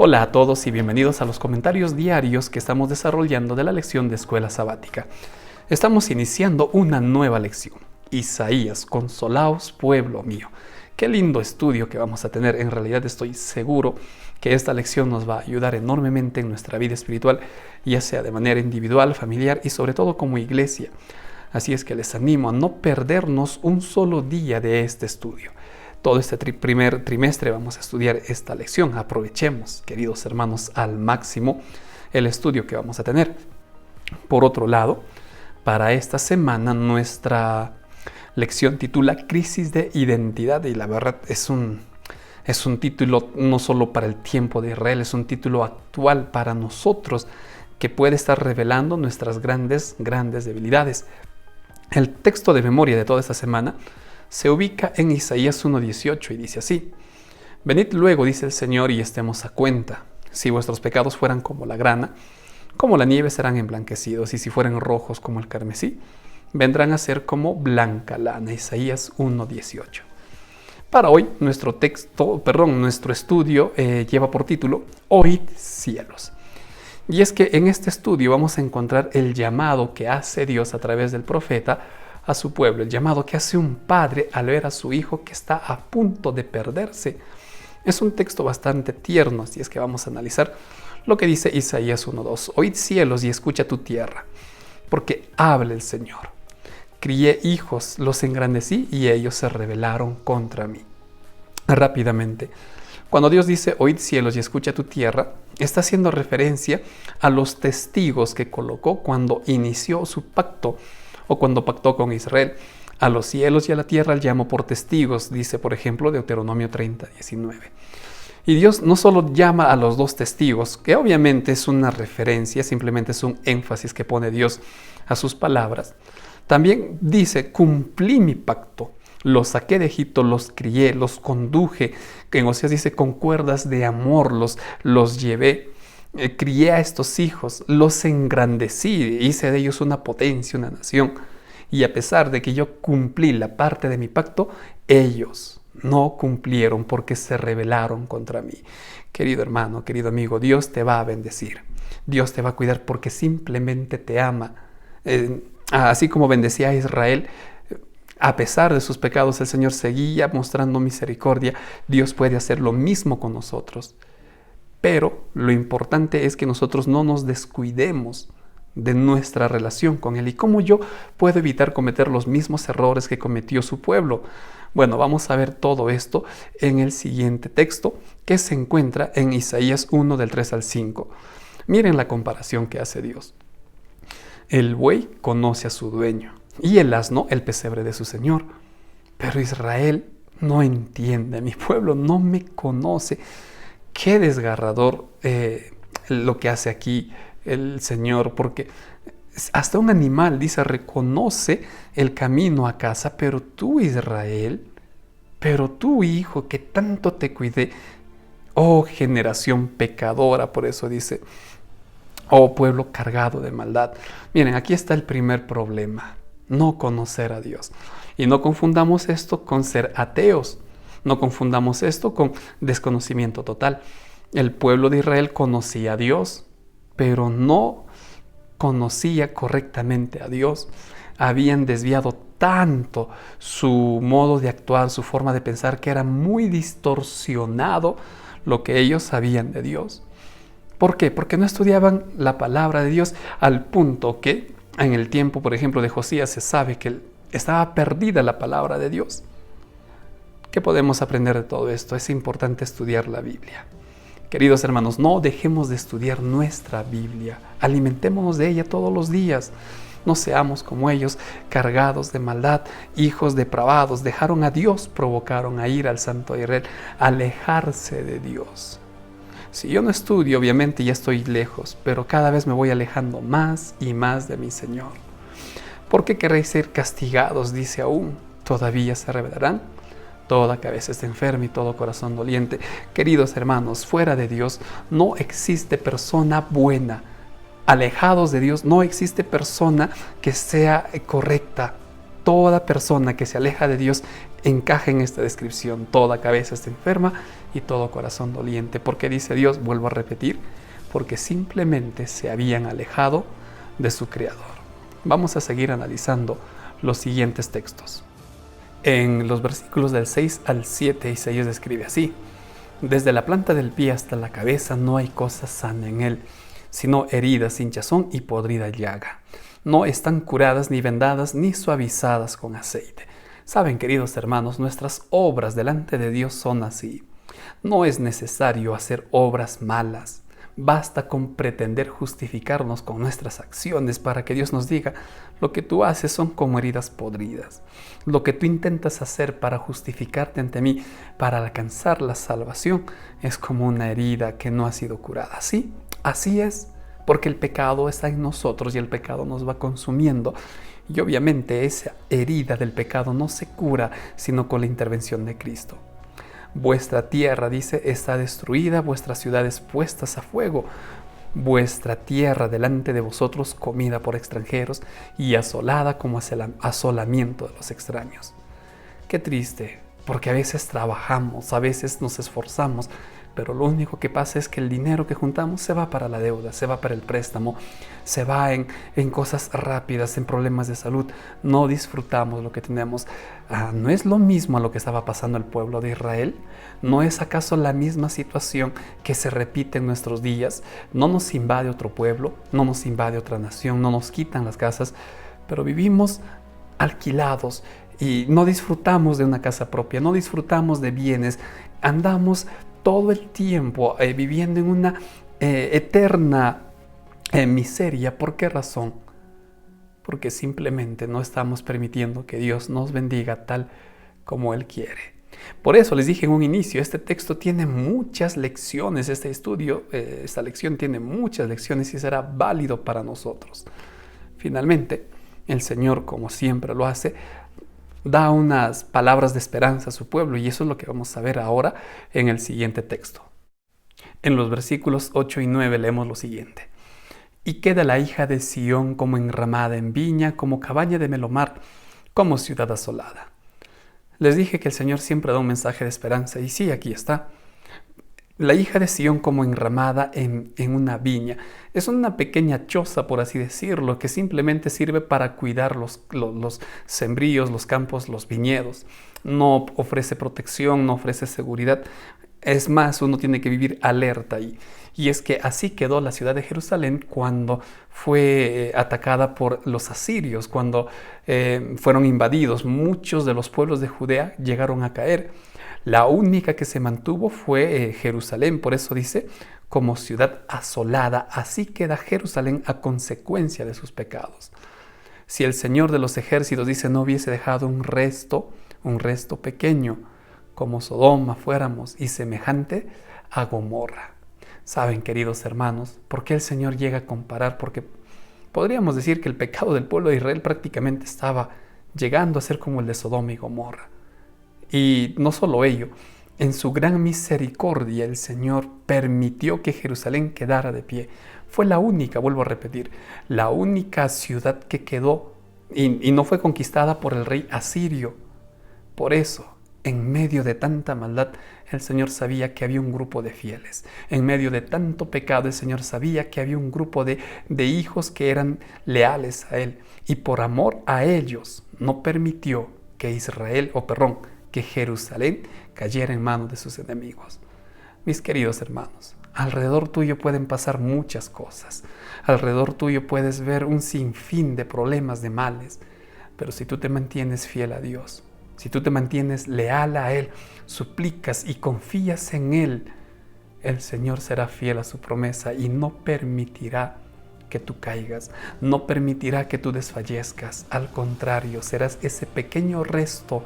Hola a todos y bienvenidos a los comentarios diarios que estamos desarrollando de la lección de Escuela Sabática. Estamos iniciando una nueva lección. Isaías, consolaos, pueblo mío. Qué lindo estudio que vamos a tener. En realidad estoy seguro que esta lección nos va a ayudar enormemente en nuestra vida espiritual, ya sea de manera individual, familiar y sobre todo como iglesia. Así es que les animo a no perdernos un solo día de este estudio. Todo este primer trimestre vamos a estudiar esta lección. Aprovechemos, queridos hermanos, al máximo el estudio que vamos a tener. Por otro lado, para esta semana nuestra lección titula Crisis de Identidad, y la verdad es un título no solo para el tiempo de Israel, es un título actual para nosotros que puede estar revelando nuestras grandes debilidades. El texto de memoria de toda esta semana se ubica en Isaías 1:18 y dice así: Venid luego, dice el Señor, y estemos a cuenta. Si vuestros pecados fueran como la grana, como la nieve serán emblanquecidos, y si fueran rojos como el carmesí, vendrán a ser como blanca lana. Isaías 1:18. Para hoy, nuestro estudio lleva por título Oíd cielos. Y es que en este estudio vamos a encontrar el llamado que hace Dios a través del profeta a su pueblo, el llamado que hace un padre al ver a su hijo que está a punto de perderse. Es un texto bastante tierno, así es que vamos a analizar lo que dice Isaías 1:2. Oíd cielos y escucha tu tierra, porque habla el Señor. Crié hijos, los engrandecí y ellos se rebelaron contra mí. Rápidamente, cuando Dios dice oíd cielos y escucha tu tierra, está haciendo referencia a los testigos que colocó cuando inició su pacto o cuando pactó con Israel. A los cielos y a la tierra llamo por testigos, dice por ejemplo Deuteronomio 30:19. Y Dios no solo llama a los dos testigos, que obviamente es una referencia, simplemente es un énfasis que pone Dios a sus palabras. También dice, cumplí mi pacto, los saqué de Egipto, los crié, los conduje, que en Oseas dice, con cuerdas de amor los llevé. Crié a estos hijos, los engrandecí, hice de ellos una potencia, una nación. Y a pesar de que yo cumplí la parte de mi pacto, ellos no cumplieron porque se rebelaron contra mí. Querido hermano, querido amigo, Dios te va a bendecir. Dios te va a cuidar porque simplemente te ama. Así como bendecía a Israel, a pesar de sus pecados, el Señor seguía mostrando misericordia. Dios puede hacer lo mismo con nosotros. Pero lo importante es que nosotros no nos descuidemos de nuestra relación con Él. ¿Y cómo yo puedo evitar cometer los mismos errores que cometió su pueblo? Bueno, vamos a ver todo esto en el siguiente texto que se encuentra en Isaías 1 del 3 al 5. Miren la comparación que hace Dios. El buey conoce a su dueño y el asno el pesebre de su señor. Pero Israel no entiende, mi pueblo no me conoce. Qué desgarrador lo que hace aquí el Señor, porque hasta un animal dice, reconoce el camino a casa, pero tú, Israel, pero tú, hijo, que tanto te cuidé, oh generación pecadora, por eso dice, oh pueblo cargado de maldad. Miren, aquí está el primer problema, no conocer a Dios. Y no confundamos esto con ser ateos. No confundamos esto con desconocimiento total. El pueblo de Israel conocía a Dios, pero no conocía correctamente a Dios. Habían desviado tanto su modo de actuar, su forma de pensar, que era muy distorsionado lo que ellos sabían de Dios. ¿Por qué? Porque no estudiaban la palabra de Dios al punto que en el tiempo, por ejemplo, de Josías se sabe que estaba perdida la palabra de Dios. ¿Qué podemos aprender de todo esto? Es importante estudiar la Biblia. Queridos hermanos, no dejemos de estudiar nuestra Biblia. Alimentémonos de ella todos los días. No seamos como ellos, cargados de maldad, hijos depravados. Dejaron a Dios, provocaron a ir al Santo Israel, alejarse de Dios. Si yo no estudio, obviamente ya estoy lejos, pero cada vez me voy alejando más y más de mi Señor. ¿Por qué queréis ser castigados? Dice aún, ¿todavía se rebelarán? Toda cabeza está enferma y todo corazón doliente. Queridos hermanos, fuera de Dios no existe persona buena. Alejados de Dios no existe persona que sea correcta. toda persona que se aleja de Dios encaja en esta descripción. Toda cabeza está enferma y todo corazón doliente. ¿Por qué dice Dios? Vuelvo a repetir, porque simplemente se habían alejado de su Creador. Vamos a seguir analizando los siguientes textos. En los versículos del 6 al 7, Isaías describe así: desde la planta del pie hasta la cabeza no hay cosa sana en él, sino heridas, hinchazón y podrida llaga. No están curadas, ni vendadas, ni suavizadas con aceite. Saben, queridos hermanos, nuestras obras delante de Dios son así. No es necesario hacer obras malas. Basta con pretender justificarnos con nuestras acciones para que Dios nos diga: lo que tú haces son como heridas podridas. Lo que tú intentas hacer para justificarte ante mí, para alcanzar la salvación, es como una herida que no ha sido curada. ¿Sí? Así es, porque el pecado está en nosotros y el pecado nos va consumiendo. Y obviamente esa herida del pecado no se cura sino con la intervención de Cristo. Vuestra tierra, dice, está destruida, vuestras ciudades puestas a fuego, vuestra tierra delante de vosotros comida por extranjeros y asolada como asolamiento de los extraños. Qué triste, porque a veces trabajamos, a veces nos esforzamos, pero lo único que pasa es que el dinero que juntamos se va para la deuda, se va para el préstamo, se va en cosas rápidas, en problemas de salud. No disfrutamos lo que tenemos. ¿No es lo mismo a lo que estaba pasando el pueblo de Israel? ¿No es acaso la misma situación que se repite en nuestros días? No nos invade otro pueblo, no nos invade otra nación, no nos quitan las casas, pero vivimos alquilados y no disfrutamos de una casa propia, no disfrutamos de bienes, andamos todo el tiempo viviendo en una eterna miseria. ¿Por qué razón? Porque simplemente no estamos permitiendo que Dios nos bendiga tal como Él quiere. Por eso les dije en un inicio, este texto tiene muchas lecciones, este estudio, esta lección tiene muchas lecciones y será válido para nosotros. Finalmente, el Señor, como siempre lo hace, da unas palabras de esperanza a su pueblo, y eso es lo que vamos a ver ahora en el siguiente texto. En los versículos 8 y 9 leemos lo siguiente: y queda la hija de Sión como enramada en viña, como cabaña de melomar, como ciudad asolada. Les dije que el Señor siempre da un mensaje de esperanza, y sí, aquí está. La hija de Sión como enramada en una viña. Es una pequeña choza, por así decirlo, que simplemente sirve para cuidar los sembríos, los campos, los viñedos. No ofrece protección, no ofrece seguridad. Es más, uno tiene que vivir alerta ahí. Y es que así quedó la ciudad de Jerusalén cuando fue atacada por los asirios, cuando fueron invadidos. Muchos de los pueblos de Judea llegaron a caer. La única que se mantuvo fue Jerusalén. Por eso dice, como ciudad asolada, así queda Jerusalén a consecuencia de sus pecados. Si el Señor de los ejércitos, dice, no hubiese dejado un resto pequeño, como Sodoma fuéramos, y semejante a Gomorra. Saben, queridos hermanos, ¿por qué el Señor llega a comparar? Porque podríamos decir que el pecado del pueblo de Israel prácticamente estaba llegando a ser como el de Sodoma y Gomorra. Y no solo ello, en su gran misericordia el Señor permitió que Jerusalén quedara de pie. Fue la única, vuelvo a repetir, la única ciudad que quedó y no fue conquistada por el rey asirio. Por eso, en medio de tanta maldad, el Señor sabía que había un grupo de fieles. En medio de tanto pecado, el Señor sabía que había un grupo de hijos que eran leales a Él. Y por amor a ellos, no permitió que que Jerusalén cayera en manos de sus enemigos. Mis queridos hermanos, alrededor tuyo pueden pasar muchas cosas. Alrededor tuyo puedes ver un sinfín de problemas, de males. Pero si tú te mantienes fiel a Dios, si tú te mantienes leal a Él, suplicas y confías en Él, el Señor será fiel a su promesa y no permitirá que tú caigas, no permitirá que tú desfallezcas. Al contrario, serás ese pequeño resto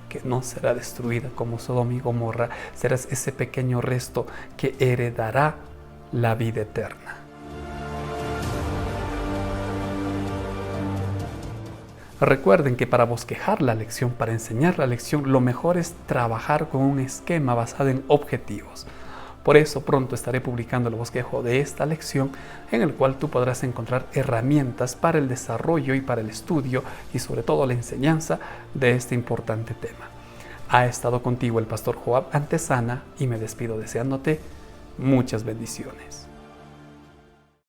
que no será destruida como Sodoma y Gomorra. Serás ese pequeño resto que heredará la vida eterna. Recuerden que para bosquejar la lección, para enseñar la lección, lo mejor es trabajar con un esquema basado en objetivos. Por eso pronto estaré publicando el bosquejo de esta lección, en el cual tú podrás encontrar herramientas para el desarrollo y para el estudio y sobre todo la enseñanza de este importante tema. Ha estado contigo el pastor Joab Antesana y me despido deseándote muchas bendiciones.